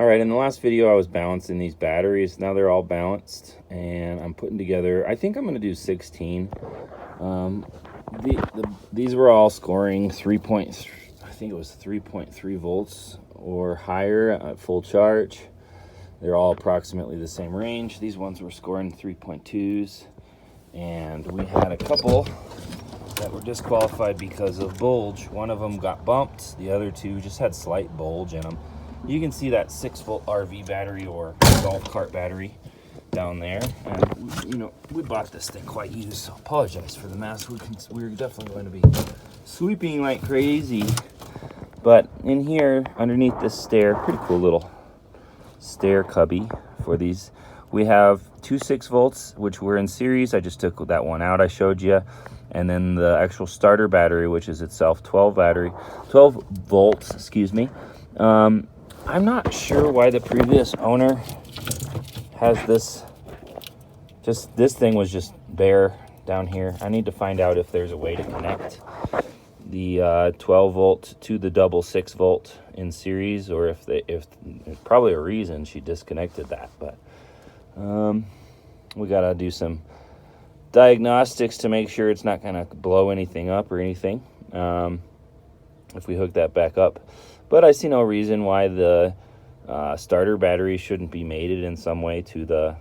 All right, in the last video I was balancing these batteries. Now they're all balanced and I'm putting together, I think I'm going to do 16. These were all scoring 3.3 volts or higher at full charge. They're all approximately the same range. These ones were scoring 3.2s, and we had a couple that were disqualified because of bulge. One of them got bumped, the other two just had slight bulge in them. You can see that 6-volt RV battery or golf cart battery down there. And you know, we bought this thing quite used, so apologize for the mess. We're definitely going to be sweeping like crazy. But in here, underneath this stair, pretty cool little stair cubby for these. We have two 6 volts, which were in series. I just took that one out I showed you. And then the actual starter battery, which is itself 12 volts, excuse me. I'm not sure why the previous owner has this. This thing was just bare down here. I need to find out if there's a way to connect the 12 volt to the double 6 volt in series, or if there's probably a reason she disconnected that. But we gotta do some diagnostics to make sure it's not gonna blow anything up or anything if we hook that back up. But I see no reason why the starter battery shouldn't be mated in some way to the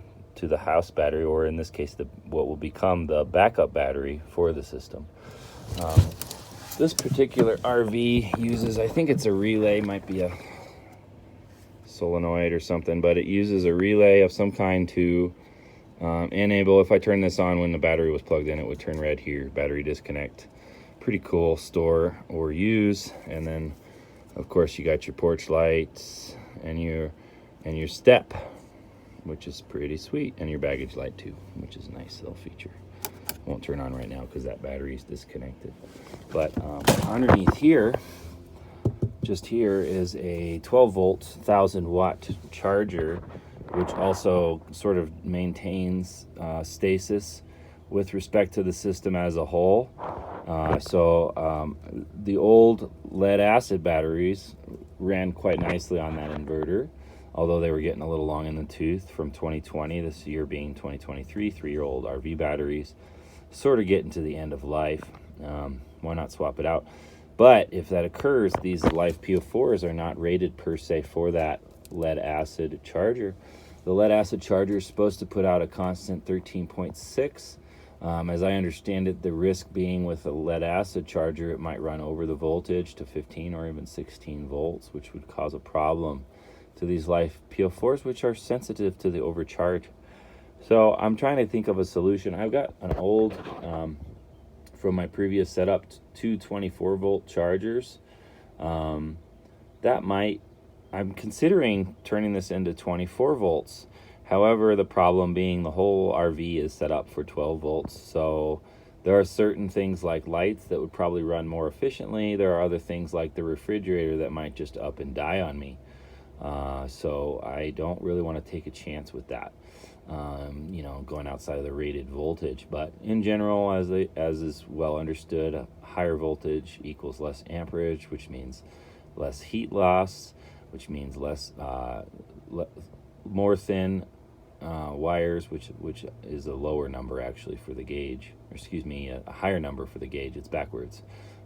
house battery, or in this case what will become the backup battery for the system. This particular RV uses, I think it's a relay, might be a solenoid or something, but it uses a relay of some kind to enable. If I turn this on when the battery was plugged in, it would turn red here, battery disconnect. Pretty cool. Store or use. And then of course you got your porch lights and your step, which is pretty sweet, and your baggage light too, which is a nice little feature. Won't turn on right now because that battery is disconnected. But underneath here, just here, is a 12 volt 1000 watt charger, which also sort of maintains stasis with respect to the system as a whole. The old lead acid batteries ran quite nicely on that inverter, although they were getting a little long in the tooth from 2020, this year being 2023. 3-year-old RV batteries sort of getting to the end of life. Why not swap it out? But if that occurs, these LiFePO4s are not rated per se for that lead acid charger. The lead acid charger is supposed to put out a constant 13.6. As I understand it, the risk being with a lead acid charger, it might run over the voltage to 15 or even 16 volts, which would cause a problem to these LiFePO4s, which are sensitive to the overcharge. So I'm trying to think of a solution. I've got an old, from my previous setup, two 24 volt chargers. I'm considering turning this into 24 volts. However, the problem being the whole RV is set up for 12 volts. So there are certain things like lights that would probably run more efficiently. There are other things like the refrigerator that might just up and die on me. So I don't really want to take a chance with that, going outside of the rated voltage. But in general, as is well understood, a higher voltage equals less amperage, which means less heat loss, which means more thin wires, which is a lower number actually for the gauge, or excuse me, a higher number for the gauge. It's backwards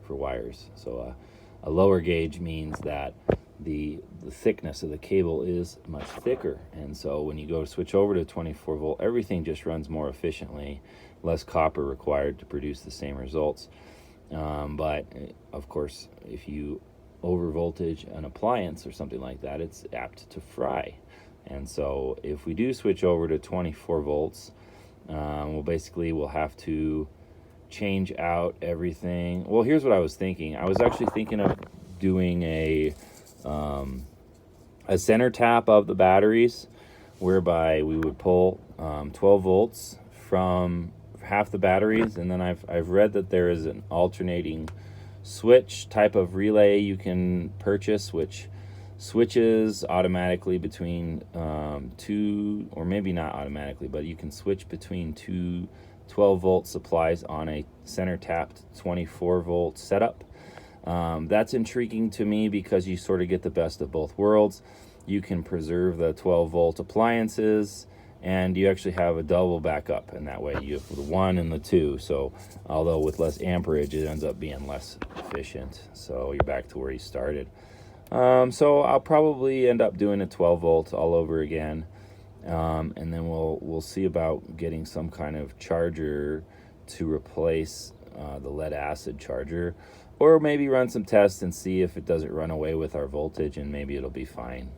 for wires. So a lower gauge means that the thickness of the cable is much thicker, and so when you go to switch over to 24 volt, everything just runs more efficiently, less copper required to produce the same results. But of course, if you over voltage an appliance or something like that, it's apt to fry. And so if we do switch over to 24 volts, we'll have to change out everything. Well, here's what I was thinking. I was actually thinking of doing a center tap of the batteries, whereby we would pull 12 volts from half the batteries, and then I've read that there is an alternating switch type of relay you can purchase, which switches automatically between two, or maybe not automatically, but you can switch between two 12 volt supplies on a center tapped 24 volt setup. That's intriguing to me because you sort of get the best of both worlds. you can preserve the 12-volt appliances, and you actually have a double backup. And that way you have the 1 and the 2. So although with less amperage, it ends up being less efficient. So you're back to where you started. So I'll probably end up doing a 12 volt all over again. And then we'll see about getting some kind of charger to replace the lead acid charger, or maybe run some tests and see if it doesn't run away with our voltage, and maybe it'll be fine.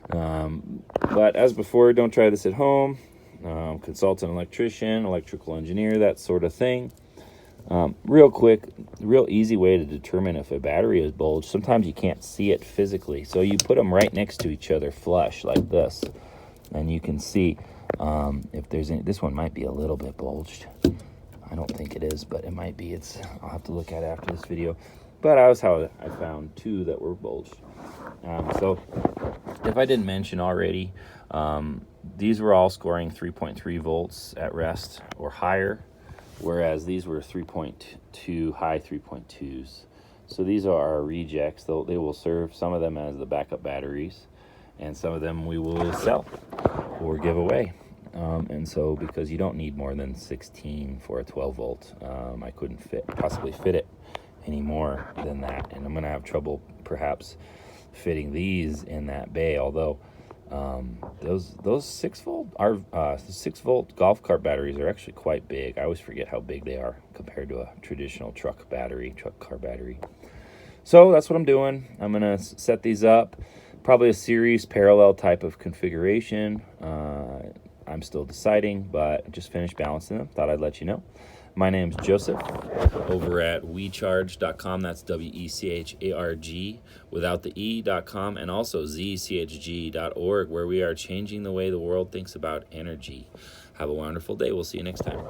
But as before, don't try this at home. Consult an electrician, electrical engineer, that sort of thing. Real quick, real easy way to determine if a battery is bulged. Sometimes you can't see it physically, so you put them right next to each other flush like this, and you can see if there's any. This one might be a little bit bulged. I don't think it is, but it might be. I'll have to look at it after this video. But that was how I found 2 that were bulged. So if I didn't mention already, these were all scoring 3.3 volts at rest or higher, whereas these were 3.2, high 3.2s. So these are our rejects. They will serve some of them as the backup batteries, and some of them we will sell or give away. And so because you don't need more than 16 for a 12 volt, I couldn't possibly fit it any more than that, and I'm gonna have trouble perhaps fitting these in that bay, although those 6 volt golf cart batteries are actually quite big. I always forget how big they are compared to a traditional truck car battery. So that's what I'm doing. I'm gonna set these up, probably a series parallel type of configuration. I'm still deciding, but I just finished balancing them. Thought I'd let you know. My name's Joseph over at WeCharg.com. That's WECHARG without the E.com, and also ZCHG.org, where we are changing the way the world thinks about energy. Have a wonderful day. We'll see you next time.